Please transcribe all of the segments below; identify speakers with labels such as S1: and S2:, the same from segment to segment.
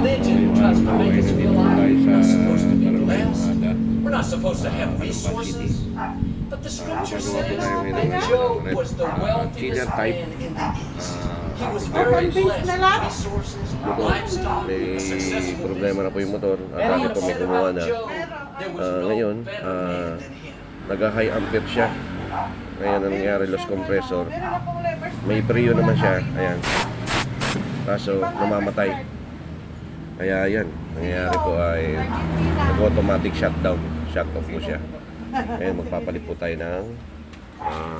S1: religion tries to make us feel like we're not supposed to be blessed. We're not supposed to have resources. But the scripture says that Job was the wealthiest man in the East. He was very blessed with resources, livestock, a successful
S2: problema na po yung motor. At dati po may gumawa na. Ngayon, nag-high ampere siya. Ngayon ang nangyari, loss compressor. May preo naman siya. Ayan. Kaso, namamatay. Kaya yan, nangyayari po ay nag-automatic shutdown. Shut off po siya. Ngayon, magpapalit po tayo ng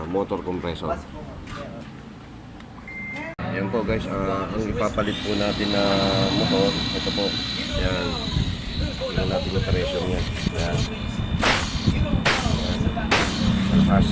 S2: motor compressor. Ayan po guys, ang ipapalit po natin na motor, ito po. Ayan. Tingnan natin yung pressure niya. Ayan. Malakas.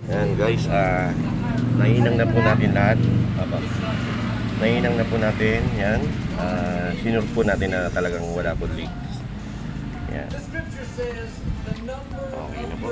S2: Ayan guys, nahinang na po natin lahat. Nahinang na po natin, yan. Sinure po natin na talagang wala po leaks. Yan. Okay na po.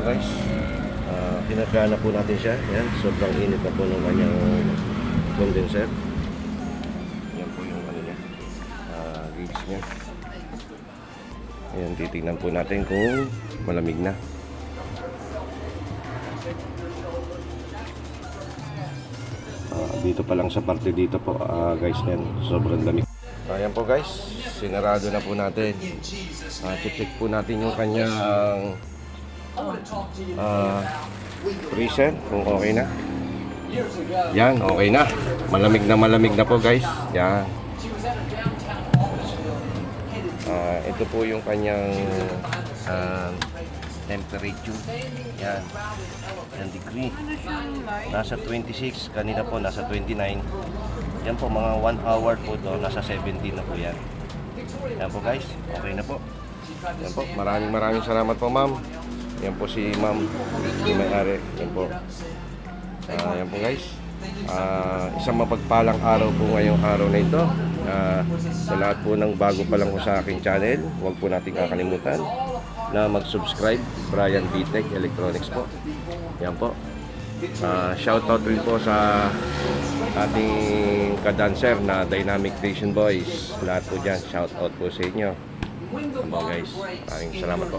S2: guys. Pinagana po natin siya. Yan, sobrang init na po ng kanyang condenser. Yan po yung ano niya, gauge niya. Ayan, titignan po natin kung malamig na. Dito pa lang sa parte dito po, guys, yan, sobrang lamig. Ayan po guys, sinarado na po natin. Check po natin yung kanyang freezer kung okay na. Yan, okay na. Malamig na po guys. Yan. Ito po yung kanyang temperature. Yan. Yan degree. Nasa 26. Kanina po nasa 29. Yan po, mga 1 hour po to. Nasa 17 na po yan. Yan po guys. Okay na po. Yan po. Maraming salamat po ma'am. Yan po si ma'am. Yung may-ari. Yan po. Yan po guys. Isang mapagpalang araw po ngayong araw na ito. Sa lahat po ng bago pa lang po sa aking channel, huwag po natin kakalimutan na mag-subscribe. Brian VTech Electronics po. Yan po. Shoutout rin po sa ating kadancer na Dynamic Station Boys. Lahat po dyan, shoutout po sa inyo. Yan po guys. Maraming salamat po.